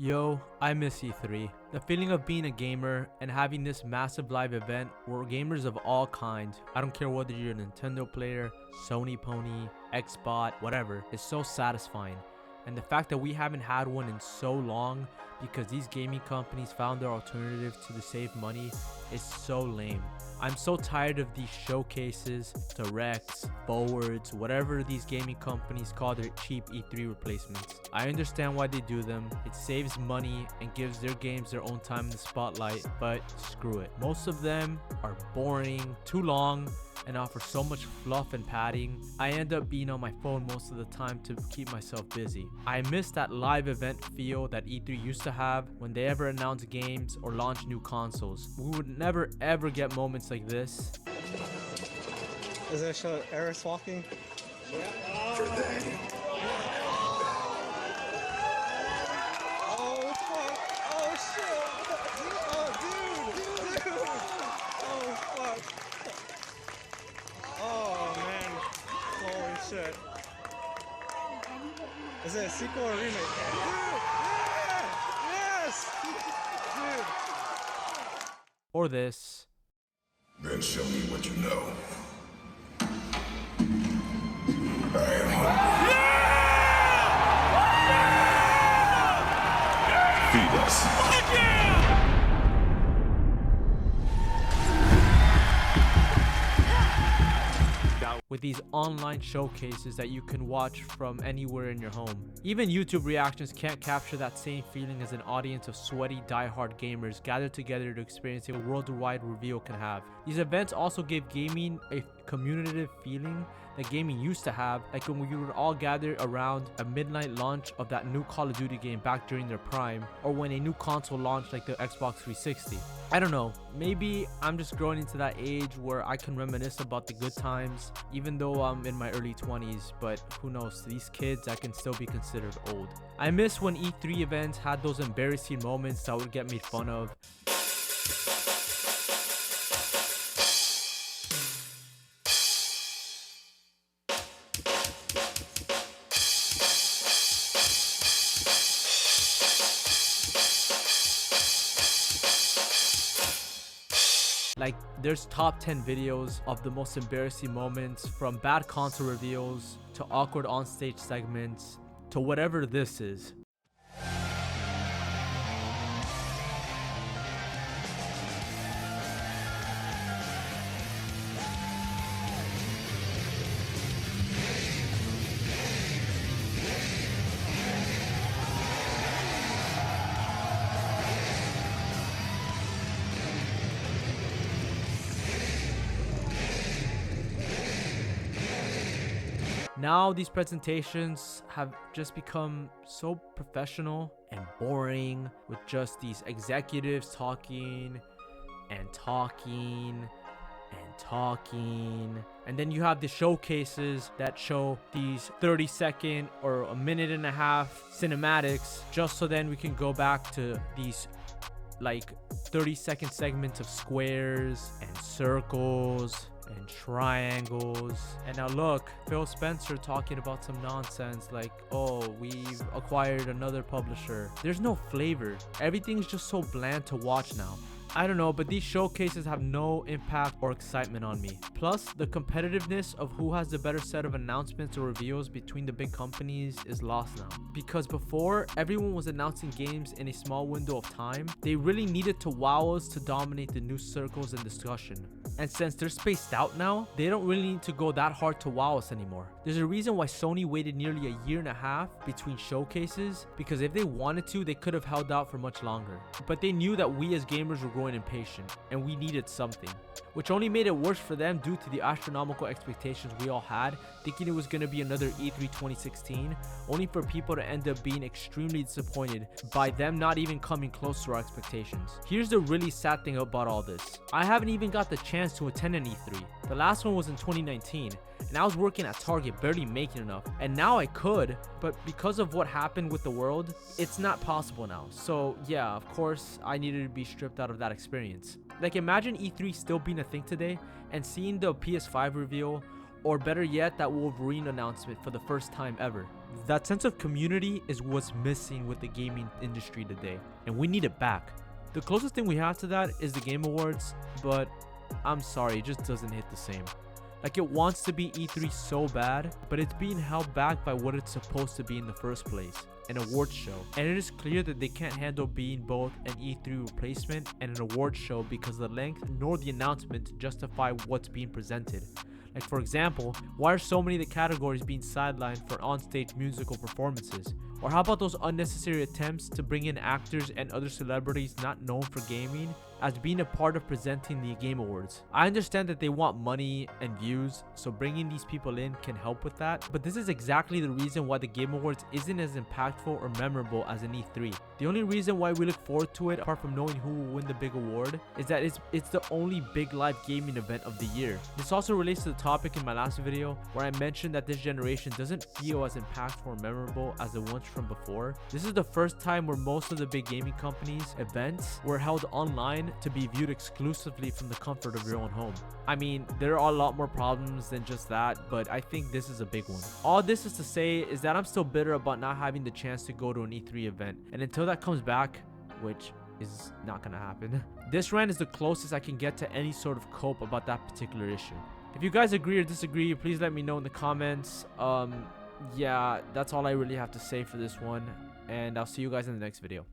Yo, I miss E3. The feeling of being a gamer and having this massive live event where gamers of all kinds, I don't care whether you're a Nintendo player, Sony pony, Xbot, whatever, is so satisfying. And the fact that we haven't had one in so long because these gaming companies found their alternative to save money is so lame. I'm so tired of these showcases, directs, forwards, whatever these gaming companies call their cheap E3 replacements. I understand why they do them. It saves money and gives their games their own time in the spotlight, but screw it. Most of them are boring, too long, and offer so much fluff and padding. I end up being on my phone most of the time to keep myself busy. I miss that live event feel that E3 used to have when they ever announced games or launched new consoles. We would never ever get moments like this. Is that show Eris walking? Oh fuck! Oh shit! Oh dude! Oh fuck! Oh man! Holy shit! Is it a sequel or a remake? Dude! Yeah! Yes! Dude! Or this. Then show me what you know. I am hungry. Feed us. With these online showcases that you can watch from anywhere in your home. Even YouTube reactions can't capture that same feeling as an audience of sweaty, die-hard gamers gathered together to experience a worldwide reveal can have. These events also give gaming a communicative feeling that gaming used to have, like when we would all gather around a midnight launch of that new Call of Duty game back during their prime, or when a new console launched like the Xbox 360. I don't know, maybe I'm just growing into that age where I can reminisce about the good times, even though I'm in my early 20s, but who knows, to these kids I can still be considered old. I miss when E3 events had those embarrassing moments that would get made fun of. Like, there's top 10 videos of the most embarrassing moments, from bad console reveals to awkward onstage segments to whatever this is. Now these presentations have just become so professional and boring, with just these executives talking and talking and talking. And then you have the showcases that show these 30-second or a minute and a half cinematics, just so then we can go back to these like 30-second segments of squares and circles and triangles. And now look, Phil Spencer talking about some nonsense like, oh, we've acquired another publisher. There's no flavor. Everything's just so bland to watch now. I don't know, but these showcases have no impact or excitement on me. Plus, the competitiveness of who has the better set of announcements or reveals between the big companies is lost now. Because before, everyone was announcing games in a small window of time. They really needed to wow us to dominate the news circles and discussion. And since they're spaced out now, they don't really need to go that hard to wow us anymore. There's a reason why Sony waited nearly a year and a half between showcases, because if they wanted to, they could have held out for much longer. But they knew that we as gamers were growing impatient and we needed something, which only made it worse for them due to the astronomical expectations we all had, thinking it was going to be another E3 2016, only for people to end up being extremely disappointed by them not even coming close to our expectations. Here's the really sad thing about all this. I haven't even got the chance to attend an E3. The last one was in 2019, and I was working at Target, barely making enough. And now I could, but because of what happened with the world, it's not possible now. So yeah, of course, I needed to be stripped out of that experience. Like, imagine E3 still being a thing today and seeing the PS5 reveal, or better yet, that Wolverine announcement for the first time ever. That sense of community is what's missing with the gaming industry today, and we need it back. The closest thing we have to that is the Game Awards, but I'm sorry, it just doesn't hit the same. Like, it wants to be E3 so bad, but it's being held back by what it's supposed to be in the first place, an awards show. And it is clear that they can't handle being both an E3 replacement and an awards show because the length nor the announcement to justify what's being presented. Like, for example, why are so many of the categories being sidelined for onstage musical performances? Or how about those unnecessary attempts to bring in actors and other celebrities not known for gaming as being a part of presenting the Game Awards? I understand that they want money and views, so bringing these people in can help with that, but this is exactly the reason why the Game Awards isn't as impactful or memorable as an E3. The only reason why we look forward to it, apart from knowing who will win the big award, is that it's the only big live gaming event of the year. This also relates to the topic in my last video where I mentioned that this generation doesn't feel as impactful or memorable as the ones from before. This is the first time where most of the big gaming companies' events were held online to be viewed exclusively from the comfort of your own home. I mean, there are a lot more problems than just that, but I think this is a big one. All this is to say is that I'm still bitter about not having the chance to go to an E3 event, and until that comes back, which is not gonna happen, this rant is the closest I can get to any sort of cope about that particular issue. If you guys agree or disagree, please let me know in the comments. Yeah, that's all I really have to say for this one, and I'll see you guys in the next video.